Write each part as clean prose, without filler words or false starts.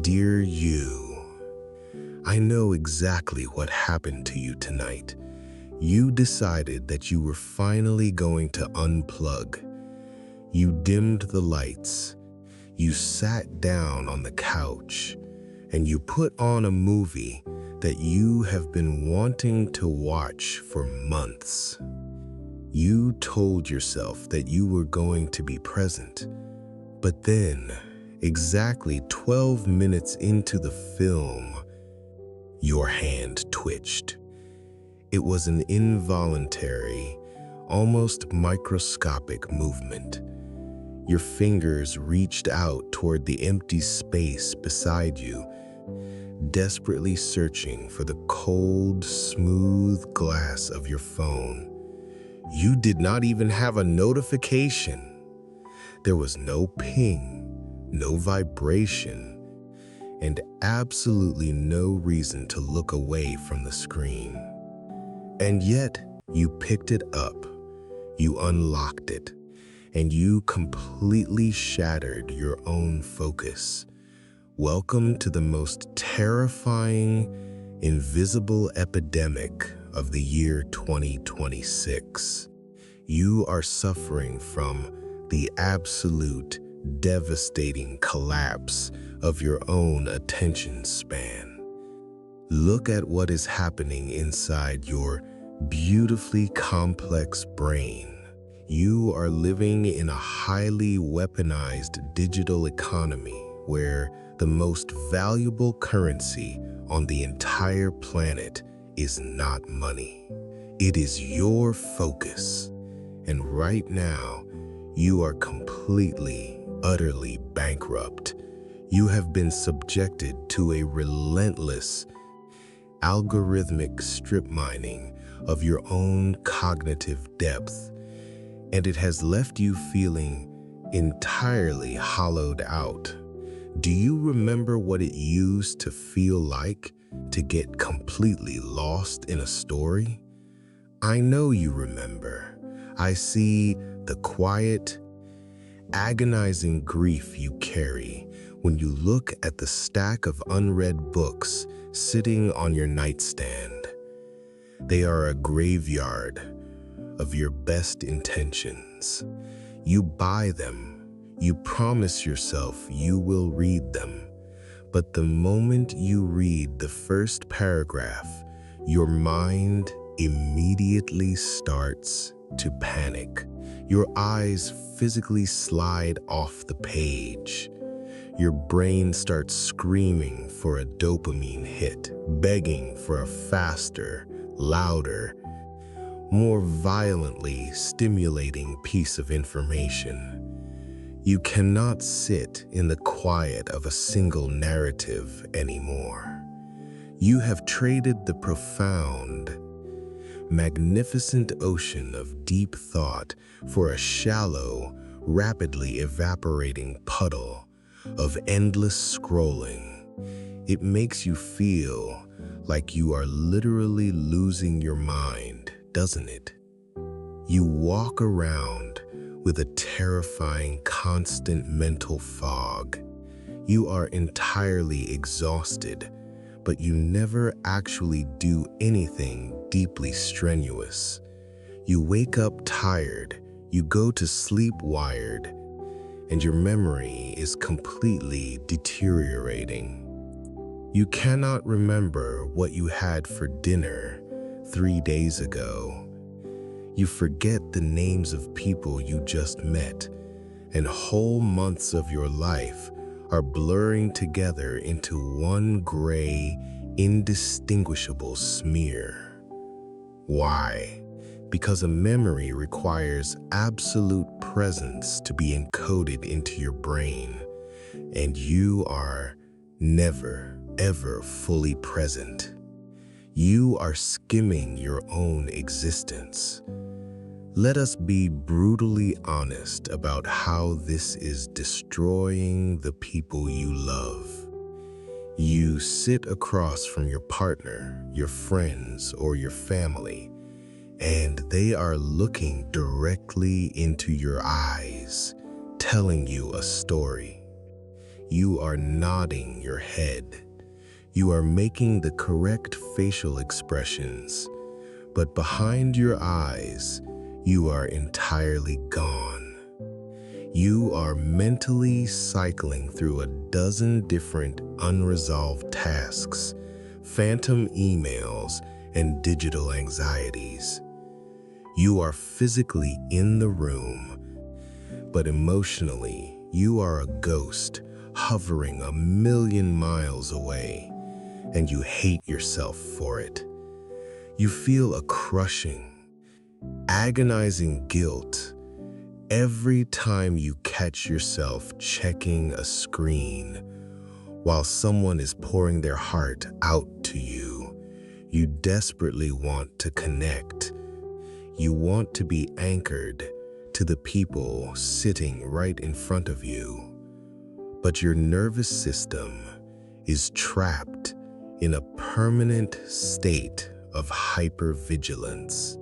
Dear you, I know exactly what happened to you tonight. You decided that you were finally going to unplug. You dimmed the lights, you sat down on the couch, and you put on a movie that you have been wanting to watch for months. You told yourself that you were going to be present, but then, exactly 12 minutes into the film, your hand twitched. It was an involuntary, almost microscopic movement. Your fingers reached out toward the empty space beside you, desperately searching for the cold, smooth glass of your phone. You did not even have a notification. There was no ping, no vibration, and absolutely no reason to look away from the screen. And yet, you picked it up, you unlocked it, and you completely shattered your own focus. Welcome to the most terrifying, invisible epidemic of the year 2026. You are suffering from the absolute, devastating collapse of your own attention span. Look at what is happening inside your beautifully complex brain. You are living in a highly weaponized digital economy where the most valuable currency on the entire planet is not money. It is your focus. And right now, you are completely, utterly bankrupt. You have been subjected to a relentless, algorithmic strip mining of your own cognitive depth, and it has left you feeling entirely hollowed out. Do you remember what it used to feel like to get completely lost in a story? I know you remember. I see the quiet, agonizing grief you carry when you look at the stack of unread books sitting on your nightstand. They are a graveyard of your best intentions. You buy them. You promise yourself you will read them. But the moment you read the first paragraph, your mind immediately starts to panic. Your eyes physically slide off the page. Your brain starts screaming for a dopamine hit, begging for a faster, louder, more violently stimulating piece of information. You cannot sit in the quiet of a single narrative anymore. You have traded the profound, magnificent ocean of deep thought for a shallow, rapidly evaporating puddle of endless scrolling. It makes you feel like you are literally losing your mind, doesn't it? You walk around with a terrifying, constant mental fog. You are entirely exhausted, but you never actually do anything deeply strenuous. You wake up tired, you go to sleep wired, and your memory is completely deteriorating. You cannot remember what you had for dinner 3 days ago. You forget the names of people you just met, and whole months of your life are blurring together into one gray, indistinguishable smear. Why? Because a memory requires absolute presence to be encoded into your brain, and you are never, ever fully present. You are skimming your own existence. Let us be brutally honest about how this is destroying the people you love. You sit across from your partner, your friends, or your family, and they are looking directly into your eyes, telling you a story. You are nodding your head. You are making the correct facial expressions, but behind your eyes, you are entirely gone. You are mentally cycling through a dozen different unresolved tasks, phantom emails, and digital anxieties. You are physically in the room, but emotionally, you are a ghost hovering a million miles away, and you hate yourself for it. You feel a crushing, agonizing guilt every time you catch yourself checking a screen while someone is pouring their heart out to you. You desperately want to connect. You want to be anchored to the people sitting right in front of you. But your nervous system is trapped in a permanent state of hypervigilance.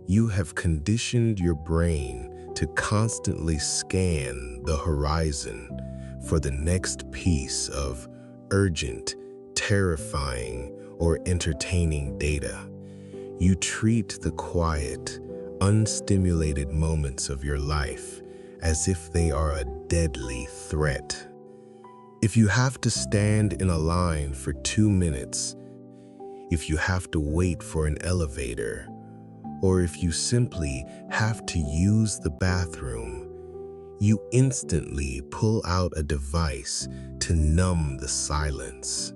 You have conditioned your brain to constantly scan the horizon for the next piece of urgent, terrifying, or entertaining data. You treat the quiet, unstimulated moments of your life as if they are a deadly threat. If you have to stand in a line for 2 minutes, if you have to wait for an elevator, or if you simply have to use the bathroom, you instantly pull out a device to numb the silence.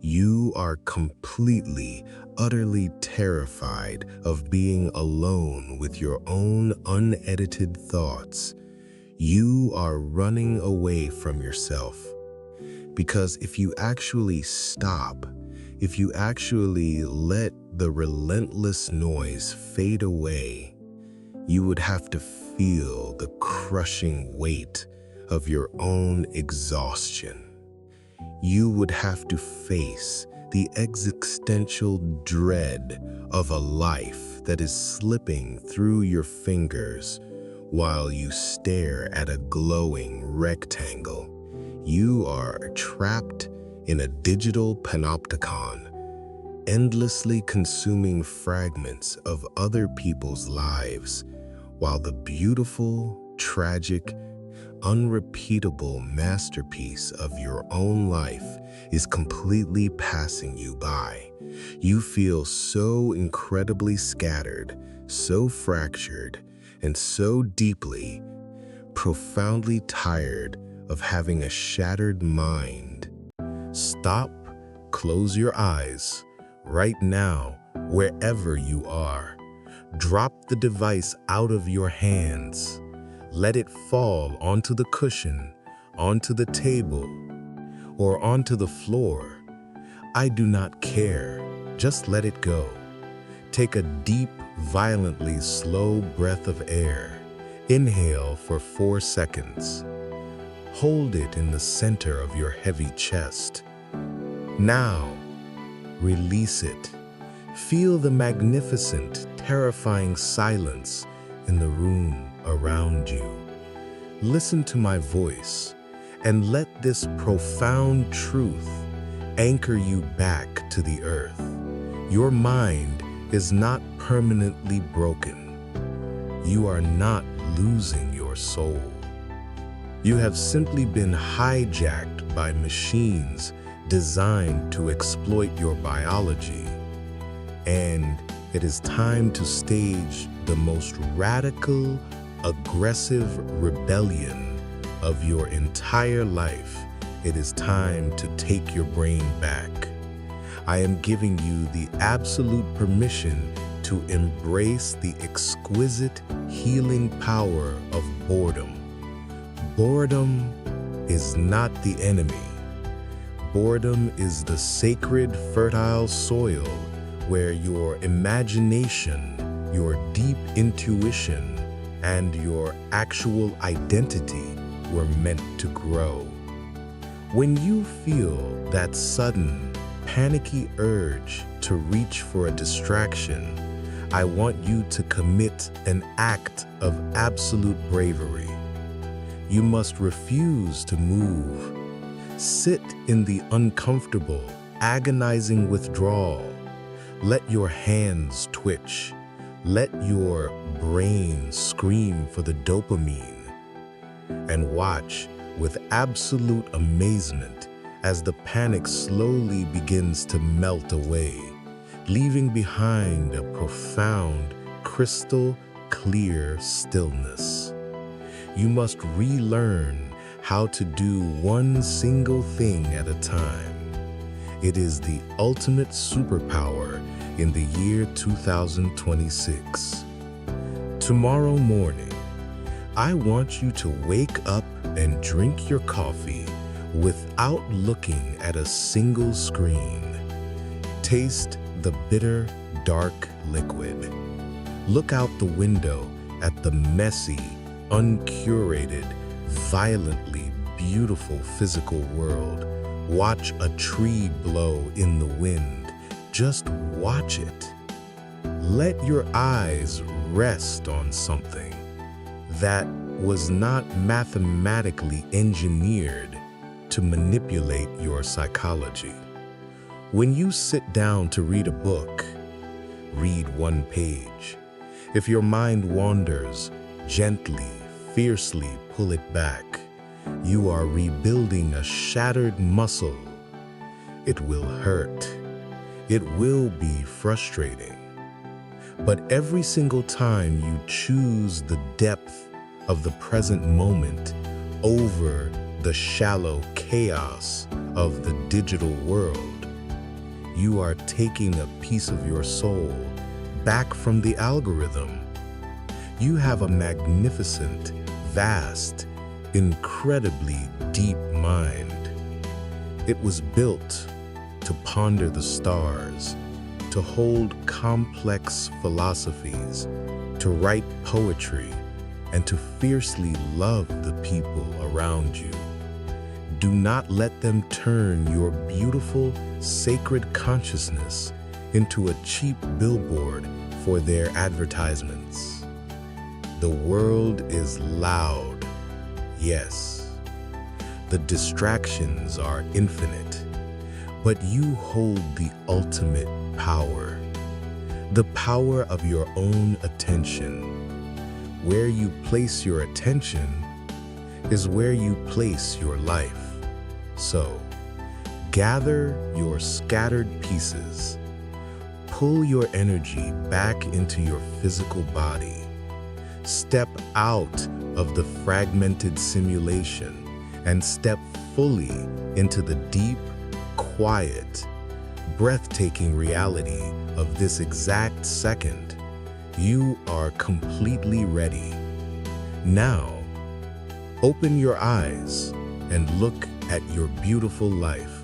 You are completely, utterly terrified of being alone with your own unedited thoughts. You are running away from yourself. Because if you actually stop, if you actually let the relentless noise fade away, you would have to feel the crushing weight of your own exhaustion. You would have to face the existential dread of a life that is slipping through your fingers while you stare at a glowing rectangle. You are trapped in a digital panopticon, endlessly consuming fragments of other people's lives, while the beautiful, tragic, unrepeatable masterpiece of your own life is completely passing you by. You feel so incredibly scattered, so fractured, and so deeply, profoundly tired of having a shattered mind. Stop, close your eyes, right now, wherever you are. Drop the device out of your hands. Let it fall onto the cushion, onto the table, or onto the floor. I do not care. Just let it go. Take a deep, violently slow breath of air. Inhale for 4 seconds. Hold it in the center of your heavy chest. Now, release it. Feel the magnificent, terrifying silence in the room around you. Listen to my voice and let this profound truth anchor you back to the earth. Your mind is not permanently broken. You are not losing your soul. You have simply been hijacked by machines designed to exploit your biology. And it is time to stage the most radical, aggressive rebellion of your entire life. It is time to take your brain back. I am giving you the absolute permission to embrace the exquisite healing power of boredom. Boredom is not the enemy. Boredom is the sacred, fertile soil where your imagination, your deep intuition, and your actual identity were meant to grow. When you feel that sudden, panicky urge to reach for a distraction, I want you to commit an act of absolute bravery. You must refuse to move. Sit in the uncomfortable, agonizing withdrawal. Let your hands twitch. Let your brain scream for the dopamine. And watch with absolute amazement as the panic slowly begins to melt away, leaving behind a profound, crystal clear stillness. You must relearn how to do one single thing at a time. It is the ultimate superpower in the year 2026. Tomorrow morning, I want you to wake up and drink your coffee without looking at a single screen. Taste the bitter, dark liquid. Look out the window at the messy, uncurated, violently beautiful physical world. Watch a tree blow in the wind. Just watch it. Let your eyes rest on something that was not mathematically engineered to manipulate your psychology. When you sit down to read a book, read one page. If your mind wanders, gently, fiercely pull it back. You are rebuilding a shattered muscle. It will hurt. It will be frustrating. But every single time you choose the depth of the present moment over the shallow chaos of the digital world, you are taking a piece of your soul back from the algorithm. You have a magnificent, vast, incredibly deep mind. It was built to ponder the stars, to hold complex philosophies, to write poetry, and to fiercely love the people around you. Do not let them turn your beautiful, sacred consciousness into a cheap billboard for their advertisements. The world is loud, yes. The distractions are infinite, but you hold the ultimate power, the power of your own attention. Where you place your attention is where you place your life. So, gather your scattered pieces, pull your energy back into your physical body, step out of the fragmented simulation and step fully into the deep, quiet, breathtaking reality of this exact second. You are completely ready. Now, open your eyes and look at your beautiful life.